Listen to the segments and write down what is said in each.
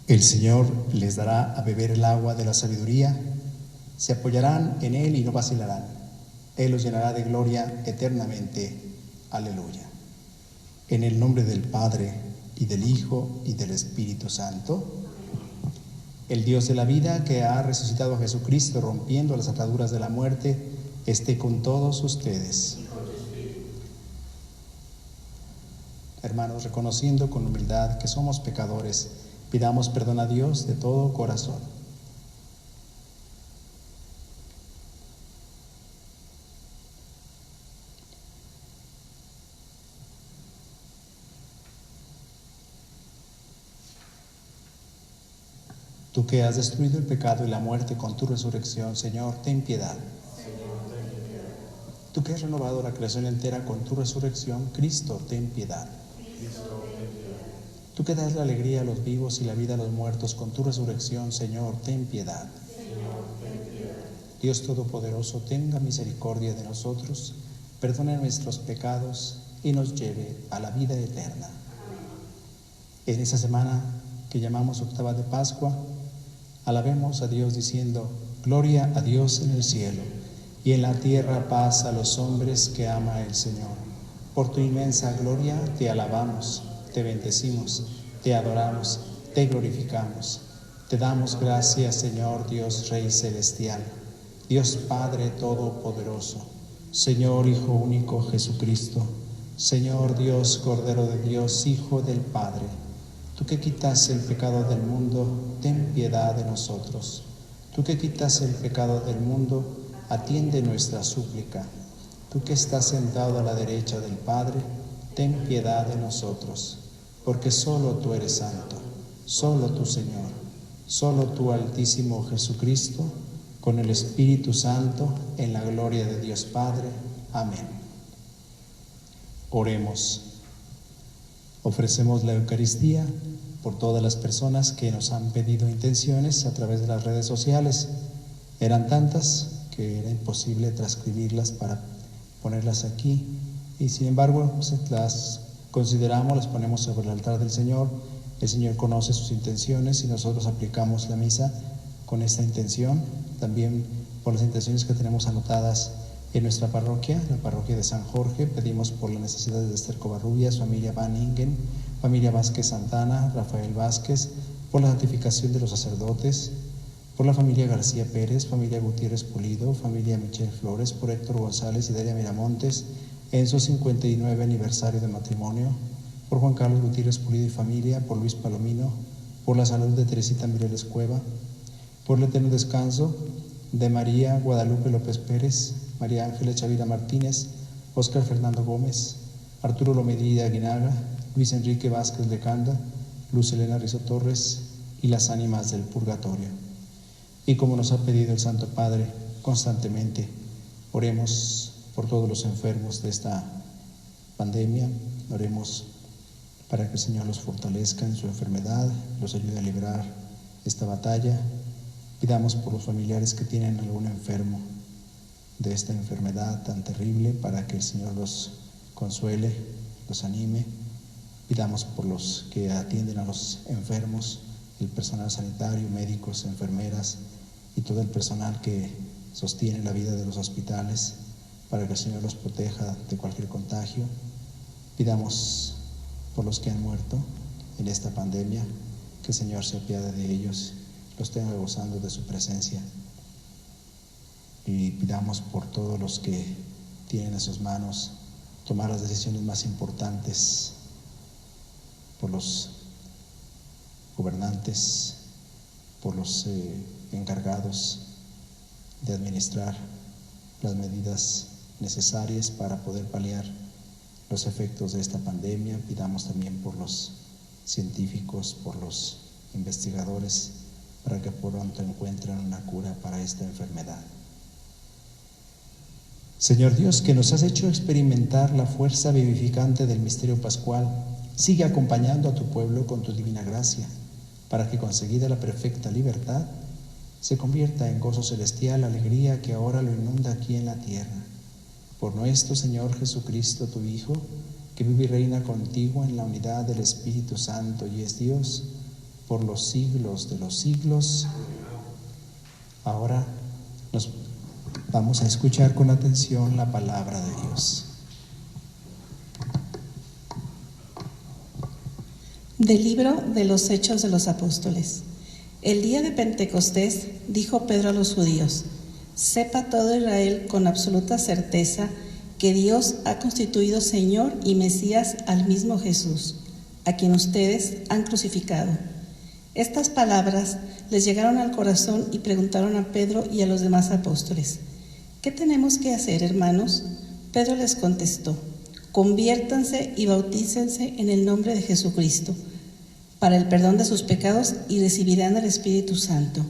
El Señor les dará a beber el agua de la sabiduría, se apoyarán en Él y no vacilarán. Él los llenará de gloria eternamente. Aleluya. En el nombre del Padre, y del Hijo, y del Espíritu Santo. El Dios de la vida, que ha resucitado a Jesucristo, rompiendo las ataduras de la muerte, esté con todos ustedes. Hermanos, reconociendo con humildad que somos pecadores, pidamos perdón a Dios de todo corazón. Tú que has destruido el pecado y la muerte con tu resurrección, Señor, ten piedad. Tú que has renovado la creación entera con tu resurrección, Cristo, ten piedad. Tú que das la alegría a los vivos y la vida a los muertos con tu resurrección, Señor, ten piedad. Dios Todopoderoso, tenga misericordia de nosotros, perdone nuestros pecados y nos lleve a la vida eterna. En esta semana que llamamos octava de Pascua, alabemos a Dios diciendo: gloria a Dios en el cielo, y en la tierra paz a los hombres que ama el Señor. Por tu inmensa gloria te alabamos, te bendecimos, te adoramos, te glorificamos. Te damos gracias, Señor Dios Rey Celestial, Dios Padre Todopoderoso, Señor Hijo único Jesucristo, Señor Dios Cordero de Dios, Hijo del Padre. Tú que quitas el pecado del mundo, ten piedad de nosotros. Tú que quitas el pecado del mundo, atiende nuestra súplica. Tú que estás sentado a la derecha del Padre, ten piedad de nosotros, porque solo tú eres santo, solo tú, Señor, solo tú, Altísimo Jesucristo, con el Espíritu Santo, en la gloria de Dios Padre. Amén. Oremos. Ofrecemos la Eucaristía por todas las personas que nos han pedido intenciones a través de las redes sociales. Eran tantas que era imposible transcribirlas para ponerlas aquí, y sin embargo las consideramos, las ponemos sobre el altar del Señor. El Señor conoce sus intenciones y nosotros aplicamos la misa con esta intención. También por las intenciones que tenemos anotadas en nuestra parroquia, la parroquia de San Jorge, pedimos por las necesidades de Esther Covarrubias, familia Van Ingen, familia Vázquez Santana, Rafael Vázquez, por la santificación de los sacerdotes, por la familia García Pérez, familia Gutiérrez Pulido, familia Michel Flores, por Héctor González y Dalia Miramontes, en su 59 aniversario de matrimonio, por Juan Carlos Gutiérrez Pulido y familia, por Luis Palomino, por la salud de Teresita Mireles Cueva, por el eterno descanso de María Guadalupe López Pérez, María Ángeles Chavira Martínez, Óscar Fernando Gómez, Arturo Lomedí de Aguinaga, Luis Enrique Vázquez de Canda, Luz Elena Rizo Torres y las ánimas del purgatorio. Y como nos ha pedido el Santo Padre constantemente, oremos por todos los enfermos de esta pandemia, oremos para que el Señor los fortalezca en su enfermedad, los ayude a librar esta batalla. Pidamos por los familiares que tienen algún enfermo de esta enfermedad tan terrible, para que el Señor los consuele, los anime. Pidamos por los que atienden a los enfermos, el personal sanitario, médicos, enfermeras y todo el personal que sostiene la vida de los hospitales, para que el Señor los proteja de cualquier contagio. Pidamos por los que han muerto en esta pandemia, que el Señor se apiade de ellos, los tenga gozando de su presencia. Y pidamos por todos los que tienen en sus manos tomar las decisiones más importantes, por los gobernantes, por los encargados de administrar las medidas necesarias para poder paliar los efectos de esta pandemia. Pidamos también por los científicos, por los investigadores, para que pronto encuentren una cura para esta enfermedad. Señor Dios, que nos has hecho experimentar la fuerza vivificante del misterio pascual, sigue acompañando a tu pueblo con tu divina gracia, para que, conseguida la perfecta libertad, se convierta en gozo celestial, alegría que ahora lo inunda aquí en la tierra. Por nuestro Señor Jesucristo, tu Hijo, que vive y reina contigo en la unidad del Espíritu Santo y es Dios por los siglos de los siglos. Ahora nos vamos a escuchar con atención la palabra de Dios. Del libro de los Hechos de los Apóstoles. El día de Pentecostés dijo Pedro a los judíos: sepa todo Israel con absoluta certeza que Dios ha constituido Señor y Mesías al mismo Jesús, a quien ustedes han crucificado. Estas palabras les llegaron al corazón y preguntaron a Pedro y a los demás apóstoles: ¿qué tenemos que hacer, hermanos? Pedro les contestó: conviértanse y bautícense en el nombre de Jesucristo para el perdón de sus pecados y recibirán el Espíritu Santo,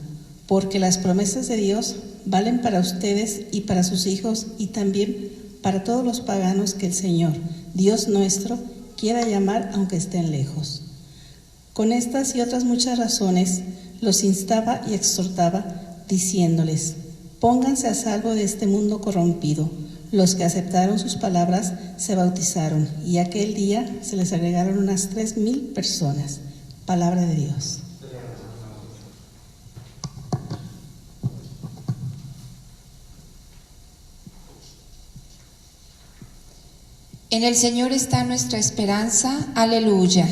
porque las promesas de Dios valen para ustedes y para sus hijos y también para todos los paganos que el Señor, Dios nuestro, quiera llamar aunque estén lejos. Con estas y otras muchas razones los instaba y exhortaba, diciéndoles: pónganse a salvo de este mundo corrompido. Los que aceptaron sus palabras se bautizaron, y aquel día se les agregaron unas 3,000 personas. Palabra de Dios. En el Señor está nuestra esperanza, aleluya.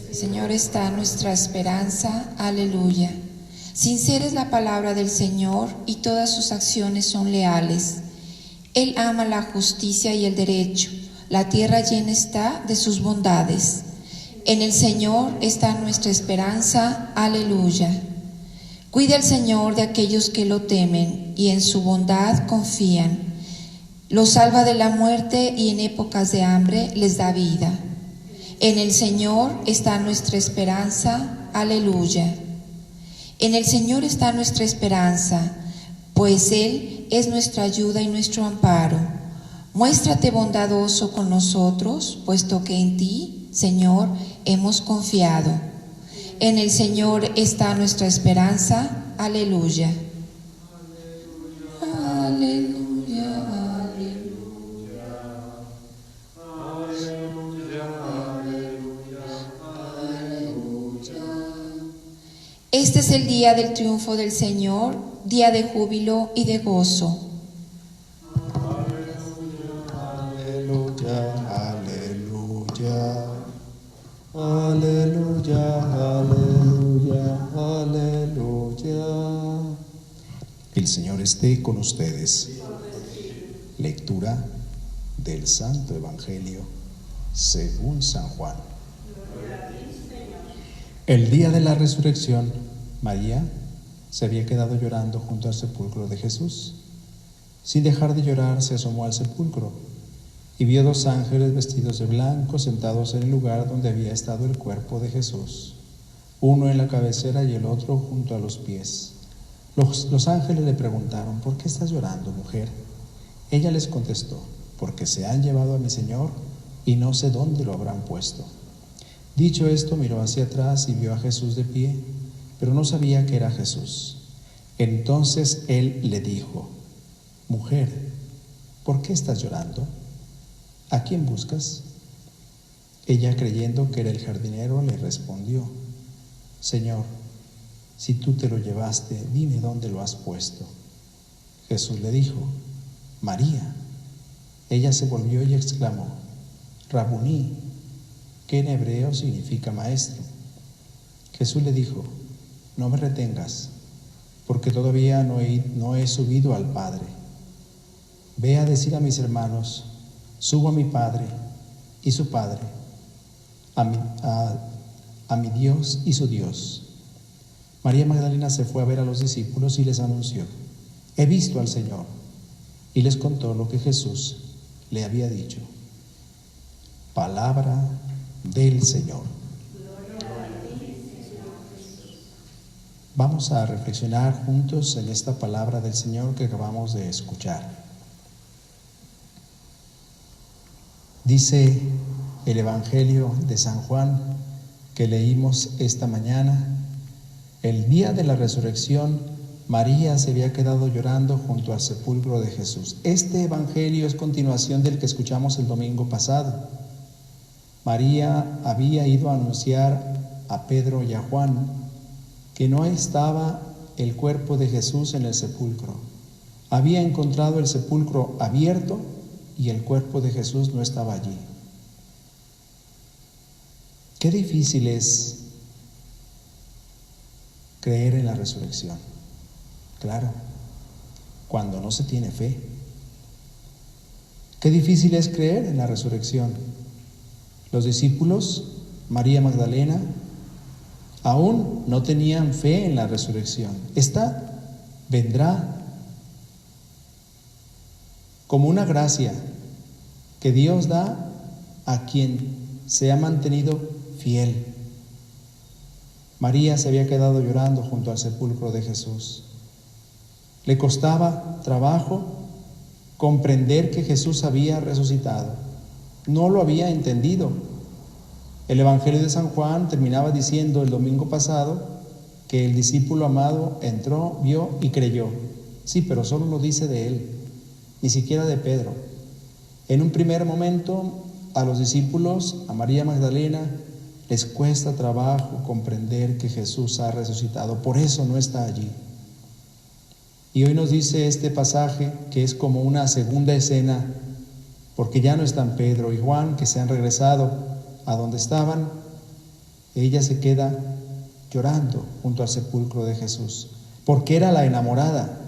El Señor está nuestra esperanza, aleluya. Sincera es la palabra del Señor y todas sus acciones son leales. Él ama la justicia y el derecho, la tierra llena está de sus bondades. En el Señor está nuestra esperanza, aleluya. Cuida el Señor de aquellos que lo temen y en su bondad confían. Los salva de la muerte y en épocas de hambre les da vida. En el Señor está nuestra esperanza, aleluya. En el Señor está nuestra esperanza, pues Él es nuestra ayuda y nuestro amparo. Muéstrate bondadoso con nosotros, puesto que en ti, Señor, hemos confiado. En el Señor está nuestra esperanza, aleluya. Aleluya. Este es el día del triunfo del Señor, día de júbilo y de gozo. Aleluya, aleluya, aleluya, aleluya, aleluya. El Señor esté con ustedes. Lectura del Santo Evangelio según San Juan. El día de la resurrección, María se había quedado llorando junto al sepulcro de Jesús. Sin dejar de llorar, se asomó al sepulcro y vio 2 ángeles vestidos de blanco sentados en el lugar donde había estado el cuerpo de Jesús, uno en la cabecera y el otro junto a los pies. Los ángeles le preguntaron: ¿por qué estás llorando, mujer? Ella les contestó: porque se han llevado a mi Señor y no sé dónde lo habrán puesto. Dicho esto, miró hacia atrás y vio a Jesús de pie, pero no sabía que era Jesús. Entonces él le dijo: mujer, ¿por qué estás llorando? ¿A quién buscas? Ella, creyendo que era el jardinero, le respondió: Señor, si tú te lo llevaste, dime dónde lo has puesto. Jesús le dijo: María. Ella se volvió y exclamó: Rabuní, que en hebreo significa maestro. Jesús le dijo: no me retengas, porque todavía no he subido al Padre. Ve a decir a mis hermanos: subo a mi Padre y su Padre, a mi Dios y su Dios. María Magdalena se fue a ver a los discípulos y les anunció: he visto al Señor, y les contó lo que Jesús le había dicho. Palabra del Señor. Vamos a reflexionar juntos en esta palabra del Señor que acabamos de escuchar. Dice el Evangelio de San Juan que leímos esta mañana: el día de la resurrección, María se había quedado llorando junto al sepulcro de Jesús. Este Evangelio es continuación del que escuchamos el domingo pasado. María había ido a anunciar a Pedro y a Juan que no estaba el cuerpo de Jesús en el sepulcro. Había encontrado el sepulcro abierto y el cuerpo de Jesús no estaba allí. Qué difícil es creer en la resurrección. Claro, cuando no se tiene fe. Qué difícil es creer en la resurrección. Los discípulos, María Magdalena, aún no tenían fe en la resurrección. Esta vendrá como una gracia que Dios da a quien se ha mantenido fiel. María se había quedado llorando junto al sepulcro de Jesús. Le costaba trabajo comprender que Jesús había resucitado. No lo había entendido. El Evangelio de San Juan terminaba diciendo el domingo pasado que el discípulo amado entró, vio y creyó. Sí, pero solo lo dice de él, ni siquiera de Pedro. En un primer momento, a los discípulos, a María Magdalena, les cuesta trabajo comprender que Jesús ha resucitado. Por eso no está allí. Y hoy nos dice este pasaje que es como una segunda escena, porque ya no están Pedro y Juan, que se han regresado a donde estaban. Ella se queda llorando junto al sepulcro de Jesús, porque era la enamorada,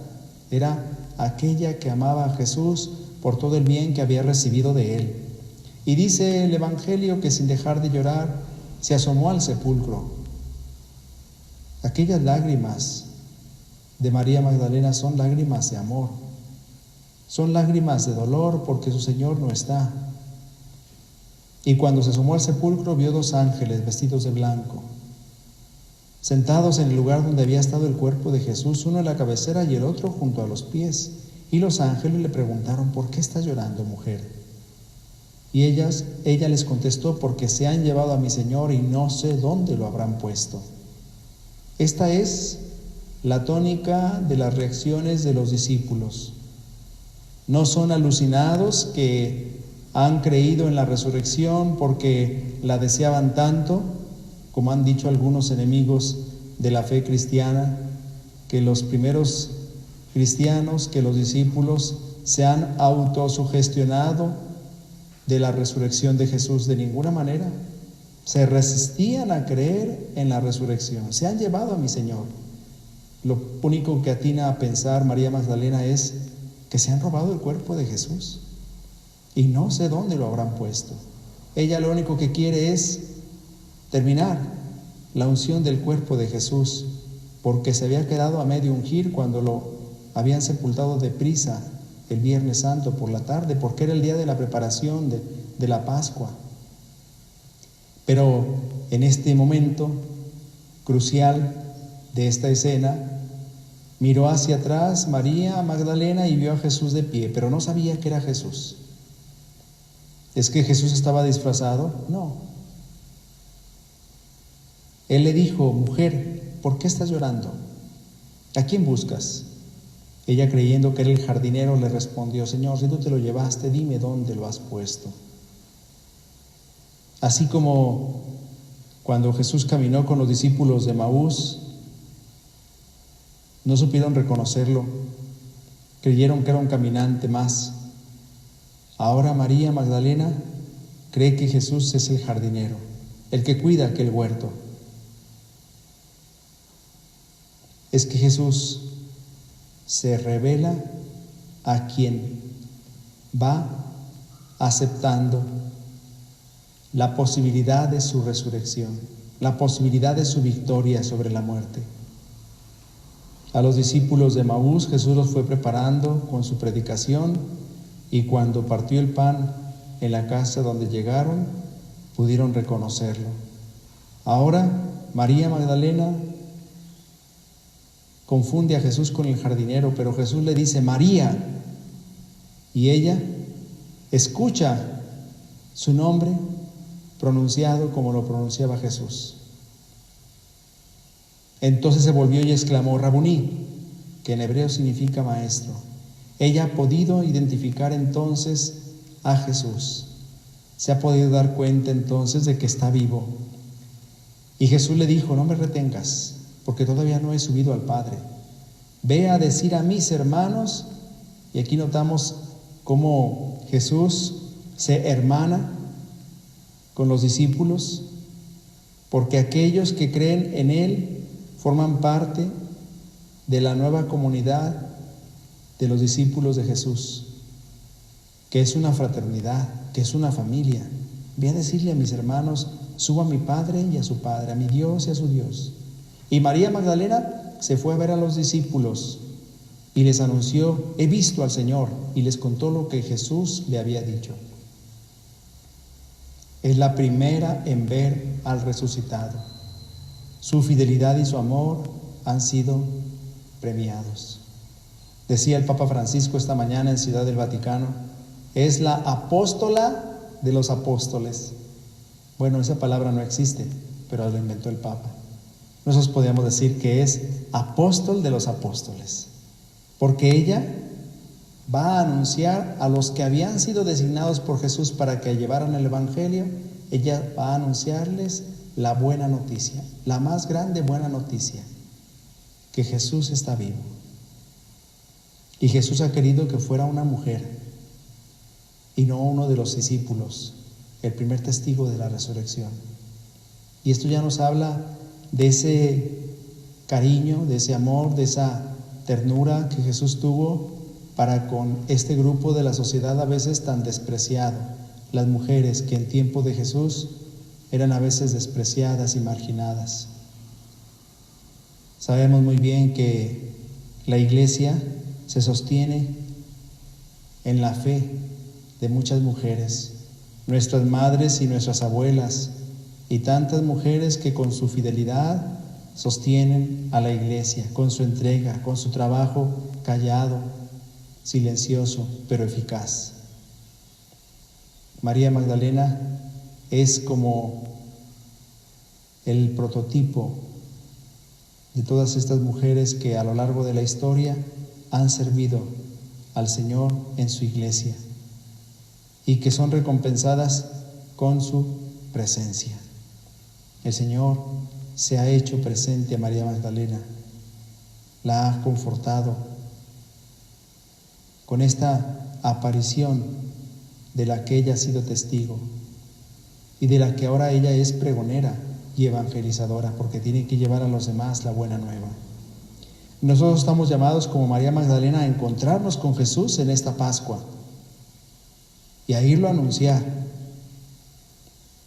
era aquella que amaba a Jesús por todo el bien que había recibido de él. Y dice el Evangelio que sin dejar de llorar se asomó al sepulcro. Aquellas lágrimas de María Magdalena son lágrimas de amor, son lágrimas de dolor porque su Señor no está. Y cuando se asomó al sepulcro vio dos ángeles vestidos de blanco, sentados en el lugar donde había estado el cuerpo de Jesús, uno en la cabecera y el otro junto a los pies. Y los ángeles le preguntaron: ¿por qué estás llorando, mujer? Y ella les contestó: porque se han llevado a mi Señor y no sé dónde lo habrán puesto. Esta es la tónica de las reacciones de los discípulos. No son alucinados que han creído en la resurrección porque la deseaban tanto, como han dicho algunos enemigos de la fe cristiana, que los primeros cristianos, que los discípulos se han autosugestionado de la resurrección de Jesús. De ninguna manera. Se resistían a creer en la resurrección. Se han llevado a mi Señor. Lo único que atina a pensar María Magdalena es que se han robado el cuerpo de Jesús y no sé dónde lo habrán puesto. Ella lo único que quiere es terminar la unción del cuerpo de Jesús, porque se había quedado a medio ungir cuando lo habían sepultado deprisa el Viernes Santo por la tarde, porque era el día de la preparación de la Pascua. Pero en este momento crucial de esta escena, miró hacia atrás María Magdalena y vio a Jesús de pie, pero no sabía que era Jesús. ¿Es que Jesús estaba disfrazado? No. Él le dijo: mujer, ¿por qué estás llorando? ¿A quién buscas? Ella, creyendo que era el jardinero, le respondió: Señor, si tú te lo llevaste, dime dónde lo has puesto. Así como cuando Jesús caminó con los discípulos de Emaús, no supieron reconocerlo, creyeron que era un caminante más. Ahora María Magdalena cree que Jesús es el jardinero, el que cuida aquel huerto. Es que Jesús se revela a quien va aceptando la posibilidad de su resurrección, la posibilidad de su victoria sobre la muerte. A los discípulos de Emaús Jesús los fue preparando con su predicación, y cuando partió el pan en la casa donde llegaron, pudieron reconocerlo. Ahora María Magdalena confunde a Jesús con el jardinero, pero Jesús le dice: María, y ella escucha su nombre pronunciado como lo pronunciaba Jesús. Entonces se volvió y exclamó: Rabuní, que en hebreo significa maestro. Ella ha podido identificar entonces a Jesús. Se ha podido dar cuenta entonces de que está vivo. Y Jesús le dijo: no me retengas, porque todavía no he subido al Padre. Ve a decir a mis hermanos. Y aquí notamos cómo Jesús se hermana con los discípulos, porque aquellos que creen en Él forman parte de la nueva comunidad de los discípulos de Jesús, que es una fraternidad, que es una familia. Ve a decirle a mis hermanos: subo a mi Padre y a su Padre, a mi Dios y a su Dios. Y María Magdalena se fue a ver a los discípulos y les anunció: he visto al Señor, y les contó lo que Jesús le había dicho. Es la primera en ver al resucitado. Su fidelidad y su amor han sido premiados. Decía el Papa Francisco esta mañana en Ciudad del Vaticano: es la apóstola de los apóstoles. Bueno, esa palabra no existe, pero la inventó el Papa. Nosotros podríamos decir que es apóstol de los apóstoles, porque ella va a anunciar a los que habían sido designados por Jesús para que llevaran el Evangelio. Ella va a anunciarles la buena noticia, la más grande buena noticia, que Jesús está vivo. Y Jesús ha querido que fuera una mujer y no uno de los discípulos, el primer testigo de la resurrección. Y esto ya nos habla de ese cariño, de ese amor, de esa ternura que Jesús tuvo para con este grupo de la sociedad a veces tan despreciado, las mujeres que en tiempo de Jesús eran a veces despreciadas y marginadas. Sabemos muy bien que la iglesia se sostiene en la fe de muchas mujeres, nuestras madres y nuestras abuelas, y tantas mujeres que con su fidelidad sostienen a la iglesia, con su entrega, con su trabajo callado, silencioso, pero eficaz. María Magdalena es como el prototipo de todas estas mujeres que a lo largo de la historia han servido al Señor en su iglesia y que son recompensadas con su presencia. El Señor se ha hecho presente a María Magdalena, la ha confortado con esta aparición de la que ella ha sido testigo y de la que ahora ella es pregonera y evangelizadora, porque tiene que llevar a los demás la buena nueva. Nosotros estamos llamados como María Magdalena a encontrarnos con Jesús en esta Pascua y a irlo a anunciar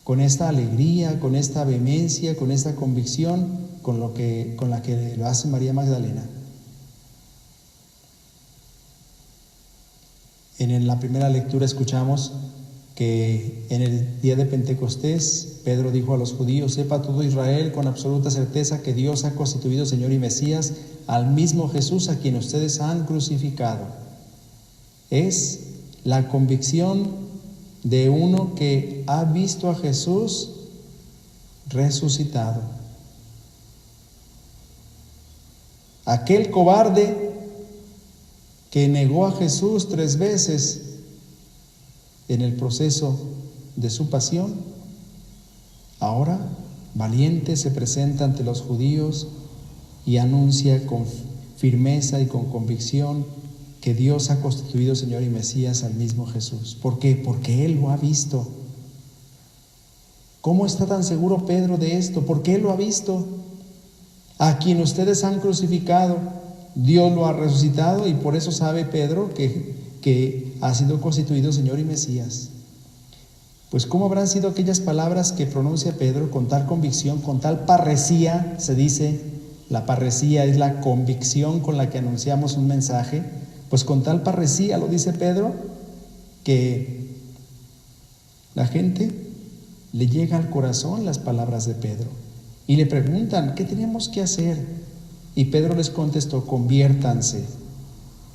con esta alegría, con esta vehemencia, con esta convicción con la que lo hace María Magdalena. En la primera lectura escuchamos que en el día de Pentecostés Pedro dijo a los judíos: sepa todo Israel con absoluta certeza que Dios ha constituido Señor y Mesías al mismo Jesús a quien ustedes han crucificado. Es la convicción de uno que ha visto a Jesús resucitado. Aquel cobarde que negó a Jesús 3 veces en el proceso de su pasión, ahora valiente se presenta ante los judíos y anuncia con firmeza y con convicción que Dios ha constituido Señor y Mesías al mismo Jesús. ¿Por qué? Porque Él lo ha visto. ¿Cómo está tan seguro Pedro de esto? Porque Él lo ha visto. A quien ustedes han crucificado, Dios lo ha resucitado, y por eso sabe Pedro que ha sido constituido Señor y Mesías. Pues ¿cómo habrán sido aquellas palabras que pronuncia Pedro con tal convicción, con tal parresía? Se dice, la parresía es la convicción con la que anunciamos un mensaje. Pues con tal parresía lo dice Pedro, que la gente le llega al corazón las palabras de Pedro y le preguntan: ¿qué tenemos que hacer? Y Pedro les contestó: conviértanse.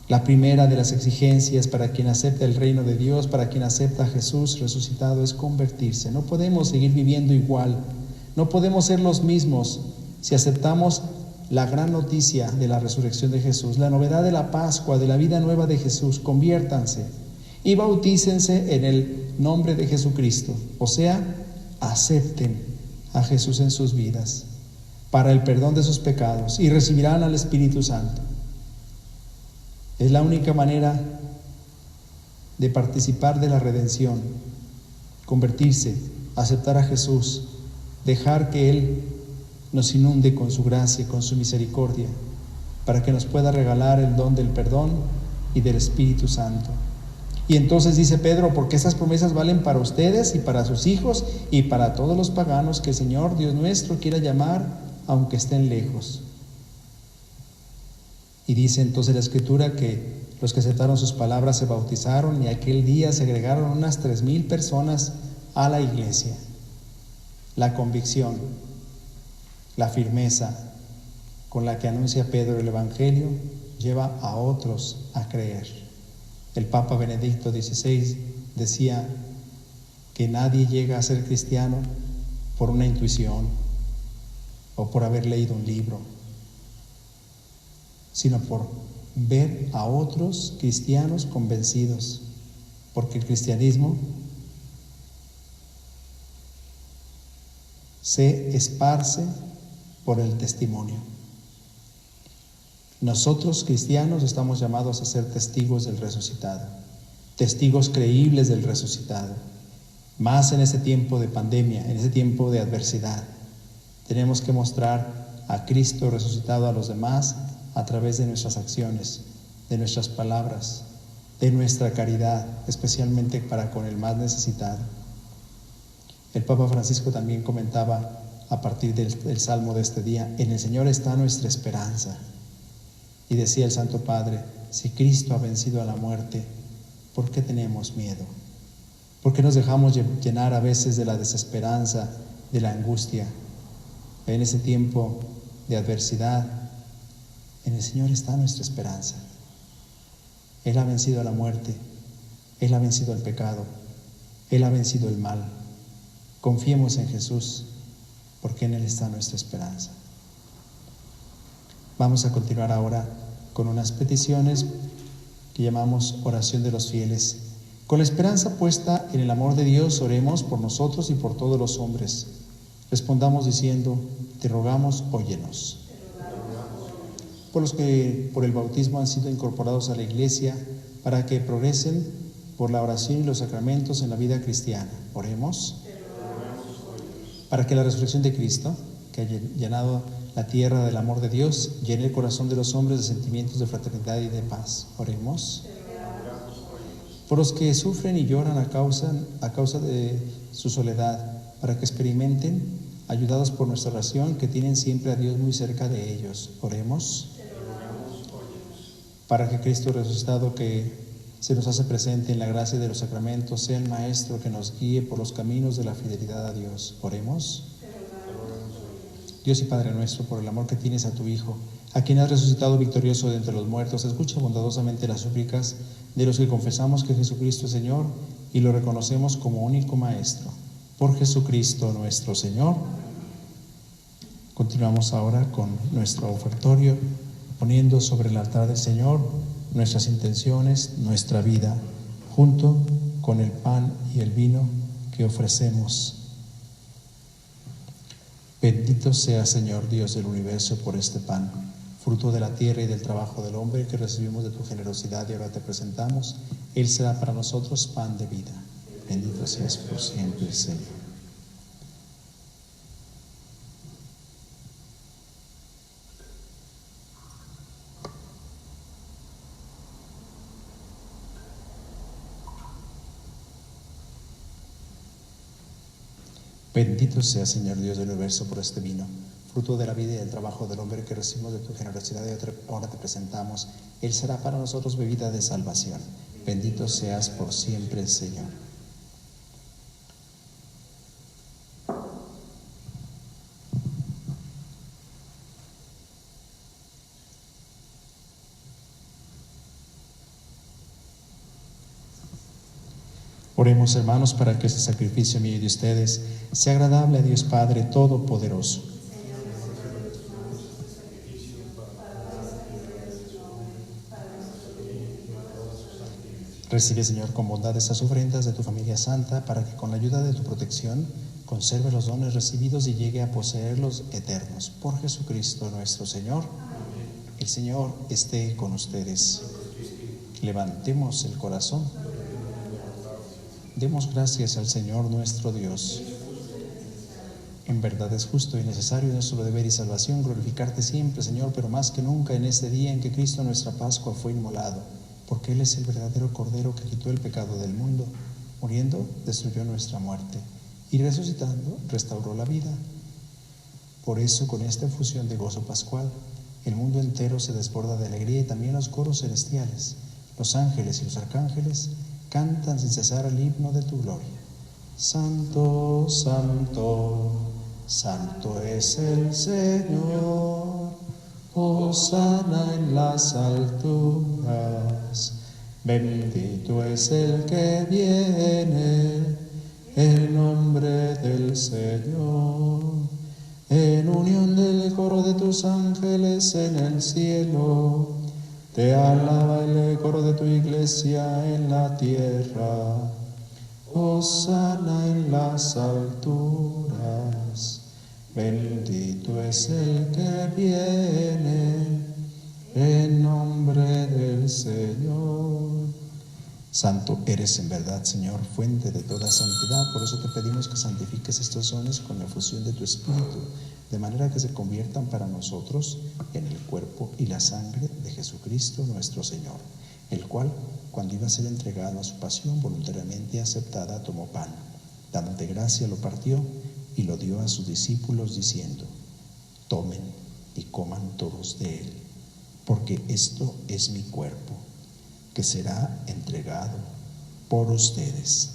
La primera de las exigencias para quien acepta el reino de Dios, para quien acepta a Jesús resucitado, es convertirse. No podemos seguir viviendo igual, no podemos ser los mismos si aceptamos la gran noticia de la resurrección de Jesús, la novedad de la Pascua, de la vida nueva de Jesús. Conviértanse y bautícense en el nombre de Jesucristo, o sea, acepten a Jesús en sus vidas para el perdón de sus pecados y recibirán al Espíritu Santo. Es la única manera de participar de la redención, convertirse, aceptar a Jesús, dejar que Él nos inunde con su gracia, con su misericordia, para que nos pueda regalar el don del perdón y del Espíritu Santo. Y entonces dice Pedro, porque esas promesas valen para ustedes y para sus hijos y para todos los paganos que el Señor Dios nuestro quiera llamar, aunque estén lejos. Y dice entonces la Escritura que los que aceptaron sus palabras se bautizaron y aquel día se agregaron unas 3,000 personas a la iglesia. La convicción, la firmeza con la que anuncia Pedro el Evangelio lleva a otros a creer. El Papa Benedicto XVI decía que nadie llega a ser cristiano por una intuición o por haber leído un libro, sino por ver a otros cristianos convencidos, porque el cristianismo se esparce por el testimonio. Nosotros cristianos estamos llamados a ser testigos del resucitado, testigos creíbles del resucitado, más en ese tiempo de pandemia, en ese tiempo de adversidad. Tenemos que mostrar a Cristo resucitado a los demás a través de nuestras acciones, de nuestras palabras, de nuestra caridad, especialmente para con el más necesitado. El Papa Francisco también comentaba a partir del Salmo de este día: en el Señor está nuestra esperanza. Y decía el Santo Padre: si Cristo ha vencido a la muerte, ¿por qué tenemos miedo? ¿Por qué nos dejamos llenar a veces de la desesperanza, de la angustia? En ese tiempo de adversidad, en el Señor está nuestra esperanza. Él ha vencido a la muerte, Él ha vencido al pecado, Él ha vencido el mal. Confiemos en Jesús, porque en Él está nuestra esperanza. Vamos a continuar ahora con unas peticiones que llamamos oración de los fieles. Con la esperanza puesta en el amor de Dios, oremos por nosotros y por todos los hombres. Respondamos diciendo: te rogamos, óyenos. Por los que por el bautismo han sido incorporados a la Iglesia, para que progresen por la oración y los sacramentos en la vida cristiana, oremos. Para que la resurrección de Cristo, que ha llenado la tierra del amor de Dios, llene el corazón de los hombres de sentimientos de fraternidad y de paz, oremos. Por los que sufren y lloran a causa de su soledad, para que experimenten, ayudados por nuestra oración, que tienen siempre a Dios muy cerca de ellos, oremos. Para que Cristo resucitado, que se nos hace presente en la gracia de los sacramentos, sea el Maestro que nos guíe por los caminos de la fidelidad a Dios, oremos. Dios y Padre nuestro, por el amor que tienes a tu Hijo, a quien has resucitado victorioso de entre los muertos, escucha bondadosamente las súplicas de los que confesamos que Jesucristo es Señor y lo reconocemos como único Maestro. Por Jesucristo nuestro Señor. Continuamos ahora con nuestro ofertorio, poniendo sobre el altar del Señor nuestras intenciones, nuestra vida, junto con el pan y el vino que ofrecemos. Bendito sea, Señor Dios del universo, por este pan, fruto de la tierra y del trabajo del hombre, que recibimos de tu generosidad y ahora te presentamos. Él será para nosotros pan de vida. Bendito seas por siempre, Señor. Bendito sea, Señor Dios del universo, por este vino, fruto de la vida y del trabajo del hombre, que recibimos de tu generosidad y ahora te presentamos. Él será para nosotros bebida de salvación. Bendito seas por siempre, Señor. Oremos, hermanos, para que ese sacrificio mío y de ustedes sea agradable a Dios Padre Todopoderoso. Recibe, Señor, con bondad estas ofrendas de tu familia santa, para que con la ayuda de tu protección conserve los dones recibidos y llegue a poseerlos eternos. Por Jesucristo nuestro Señor. El Señor esté con ustedes. Levantemos el corazón. Demos gracias al Señor nuestro Dios. En verdad es justo y necesario nuestro deber y salvación glorificarte siempre, Señor, pero más que nunca en este día en que Cristo nuestra Pascua fue inmolado, porque Él es el verdadero Cordero que quitó el pecado del mundo. Muriendo, destruyó nuestra muerte, y resucitando, restauró la vida. Por eso, con esta efusión de gozo pascual, el mundo entero se desborda de alegría, y también los coros celestiales, los ángeles y los arcángeles cantan sin cesar el himno de tu gloria. Santo, santo, santo es el Señor, hosana en las alturas, bendito es el que viene en nombre del Señor. En unión del coro de tus ángeles en el cielo, te alaba el coro de tu iglesia en la tierra. Hosana en las alturas, bendito es el que viene en nombre del Señor. Santo eres en verdad, Señor, fuente de toda santidad. Por eso te pedimos que santifiques estos dones con la efusión de tu Espíritu, de manera que se conviertan para nosotros en el cuerpo y la sangre de Jesucristo nuestro Señor, el cual, cuando iba a ser entregado a su pasión voluntariamente aceptada, tomó pan, dándote gracia, lo partió y lo dio a sus discípulos diciendo: tomen y coman todos de él, porque esto es mi cuerpo, que será entregado por ustedes.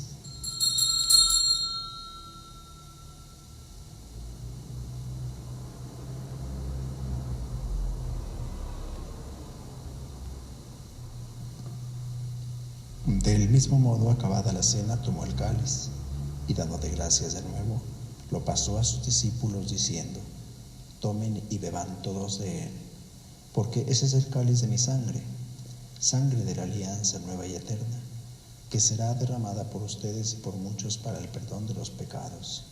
Del mismo modo, acabada la cena, tomó el cáliz y, dándote gracias de nuevo, lo pasó a sus discípulos diciendo: tomen y beban todos de él, porque ese es el cáliz de mi sangre, sangre de la alianza nueva y eterna, que será derramada por ustedes y por muchos para el perdón de los pecados.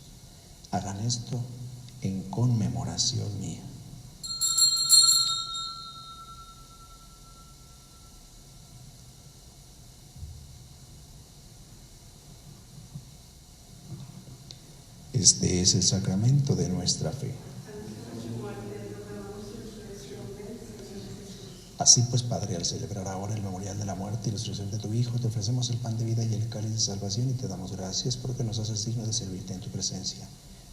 Hagan esto en conmemoración mía. Este es el sacramento de nuestra fe. Así pues, Padre, al celebrar ahora el memorial de la muerte y resurrección de tu Hijo, te ofrecemos el pan de vida y el cáliz de salvación y te damos gracias porque nos haces digno de servirte en tu presencia.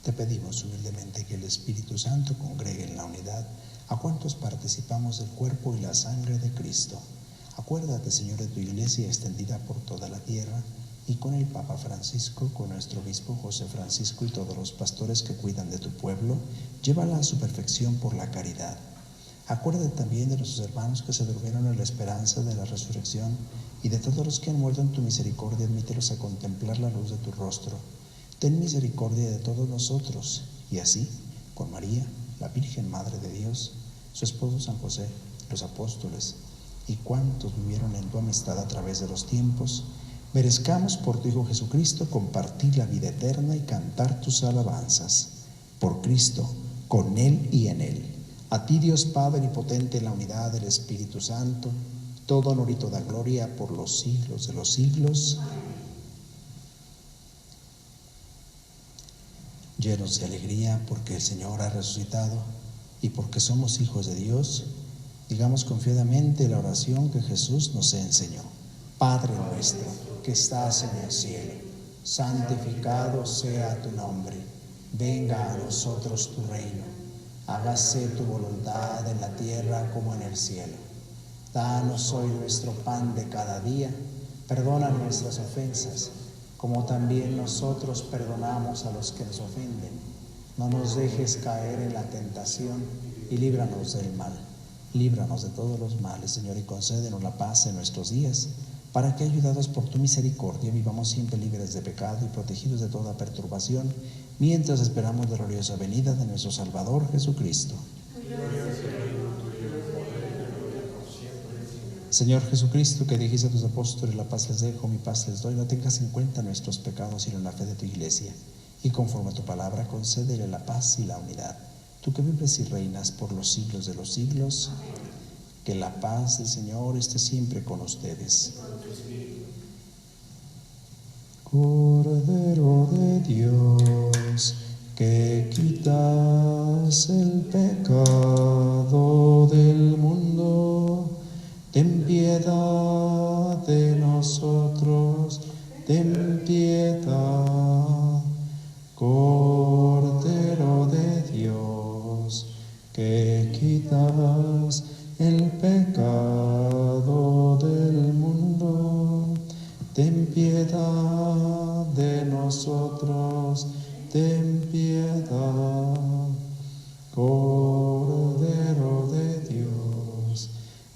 Te pedimos humildemente que el Espíritu Santo congregue en la unidad a cuantos participamos del cuerpo y la sangre de Cristo. Acuérdate, Señor, de tu iglesia extendida por toda la tierra, y con el Papa Francisco, con nuestro obispo José Francisco y todos los pastores que cuidan de tu pueblo, llévala a su perfección por la caridad. Acuérdate también de nuestros hermanos que se durmieron en la esperanza de la resurrección, y de todos los que han muerto en tu misericordia, admítelos a contemplar la luz de tu rostro. Ten misericordia de todos nosotros, y así, con María, la Virgen Madre de Dios, su esposo San José, los apóstoles, y cuantos vivieron en tu amistad a través de los tiempos, merezcamos por tu Hijo Jesucristo compartir la vida eterna y cantar tus alabanzas. Por Cristo, con Él y en Él. A ti, Dios Padre Omnipotente, en la unidad del Espíritu Santo, todo honor y toda gloria por los siglos de los siglos. Llenos de alegría porque el Señor ha resucitado y porque somos hijos de Dios, digamos confiadamente la oración que Jesús nos enseñó. Padre nuestro, que estás en el cielo, santificado sea tu nombre. Venga a nosotros tu reino. Hágase tu voluntad en la tierra como en el cielo. Danos hoy nuestro pan de cada día. Perdona nuestras ofensas, como también nosotros perdonamos a los que nos ofenden. No nos dejes caer en la tentación y líbranos del mal. Líbranos de todos los males, Señor, y concédenos la paz en nuestros días, para que, ayudados por tu misericordia, vivamos siempre libres de pecado y protegidos de toda perturbación, mientras esperamos la gloriosa venida de nuestro Salvador Jesucristo. Señor Jesucristo, que dijiste a tus apóstoles: la paz les dejo, mi paz les doy, no tengas en cuenta nuestros pecados, sino la fe de tu iglesia. y conforme a tu palabra concédele la paz y la unidad. Tú que vives y reinas por los siglos de los siglos, que la paz del Señor esté siempre con ustedes. Cordero de Dios, que quitas el pecado del mundo, ten piedad de nosotros, ten piedad. Cordero de Dios, que quitas el pecado del mundo, ten piedad de nosotros, ten piedad. Cordero de Dios,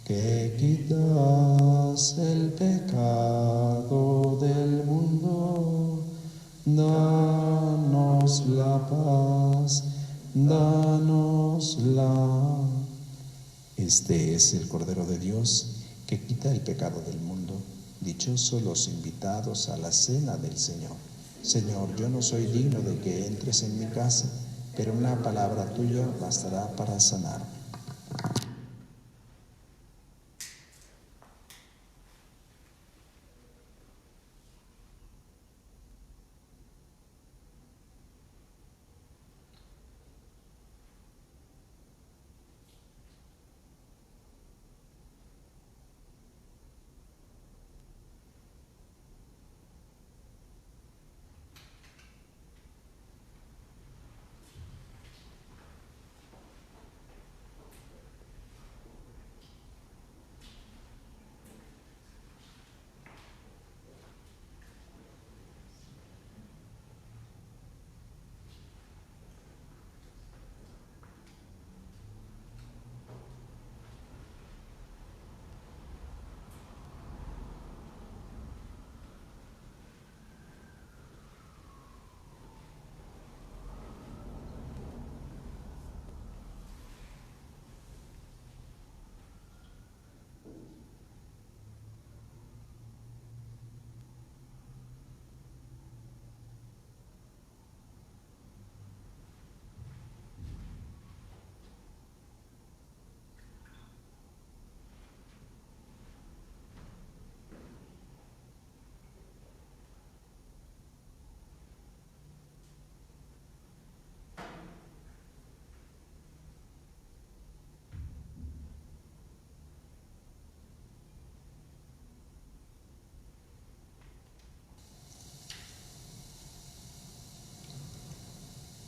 que quitas el pecado del mundo, danos la paz, danosla. Este es el Cordero de Dios que quita el pecado del mundo. Dichosos los invitados a la cena del Señor. Señor, yo no soy digno de que entres en mi casa, pero una palabra tuya bastará para sanar.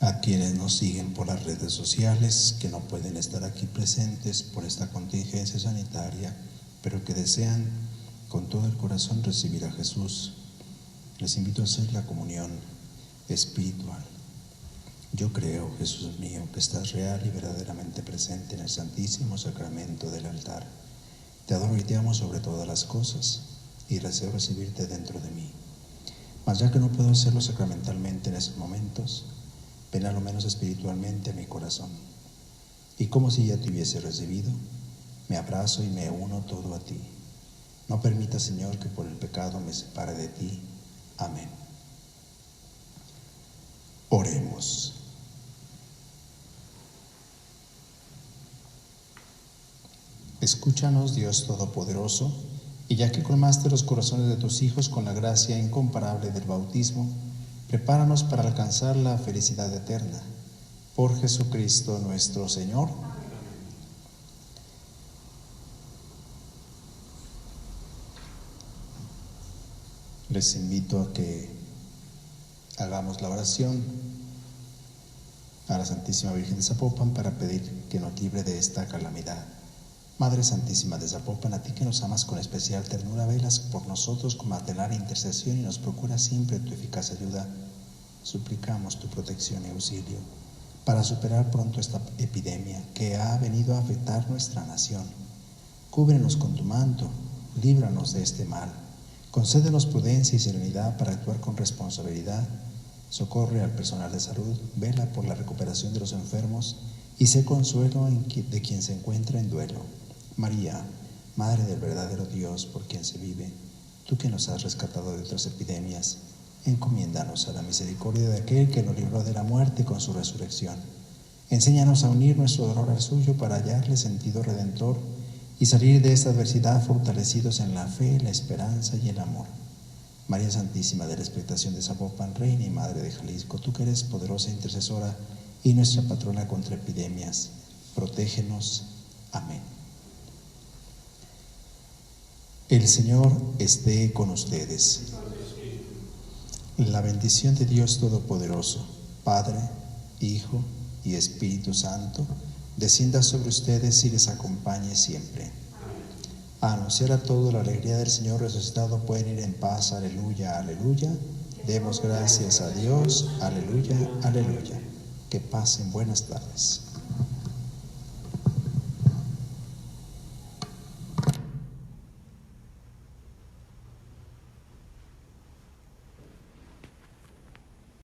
A quienes nos siguen por las redes sociales, que no pueden estar aquí presentes por esta contingencia sanitaria, pero que desean con todo el corazón recibir a Jesús, les invito a hacer la comunión espiritual. Yo creo, Jesús mío, que estás real y verdaderamente presente en el Santísimo Sacramento del altar. Te adoro y te amo sobre todas las cosas y deseo recibirte dentro de mí. Mas ya que no puedo hacerlo sacramentalmente en esos momentos, ven a lo menos espiritualmente a mi corazón. Y como si ya te hubiese recibido, me abrazo y me uno todo a ti. No permita, Señor, que por el pecado me separe de ti. Amén. Oremos. Escúchanos, Dios Todopoderoso, y ya que colmaste los corazones de tus hijos con la gracia incomparable del bautismo, prepáranos para alcanzar la felicidad eterna. Por Jesucristo nuestro Señor. Les invito a que hagamos la oración a la Santísima Virgen de Zapopan para pedir que nos libre de esta calamidad. Madre Santísima de Zapopan, a ti que nos amas con especial ternura, velas por nosotros con maternal intercesión y nos procuras siempre tu eficaz ayuda. Suplicamos tu protección y auxilio para superar pronto esta epidemia que ha venido a afectar nuestra nación. Cúbrenos con tu manto, líbranos de este mal. Concédenos prudencia y serenidad para actuar con responsabilidad. Socorre al personal de salud, vela por la recuperación de los enfermos y sé consuelo de quien se encuentra en duelo. María, Madre del verdadero Dios por quien se vive, tú que nos has rescatado de otras epidemias, Encomiéndanos a la misericordia de aquel que nos libró de la muerte con su resurrección. Enséñanos a unir nuestro dolor al suyo para hallarle sentido redentor y salir de esta adversidad fortalecidos en la fe, la esperanza y el amor. María Santísima de la Expectación de Zapopan, Reina y Madre de Jalisco, tú que eres poderosa intercesora y nuestra patrona contra epidemias, protégenos. Amén. El Señor esté con ustedes. La bendición de Dios Todopoderoso, Padre, Hijo y Espíritu Santo, descienda sobre ustedes y les acompañe siempre. A anunciar a todos la alegría del Señor resucitado pueden ir en paz. Aleluya, aleluya. Demos gracias a Dios. Aleluya, aleluya. Que pasen buenas tardes.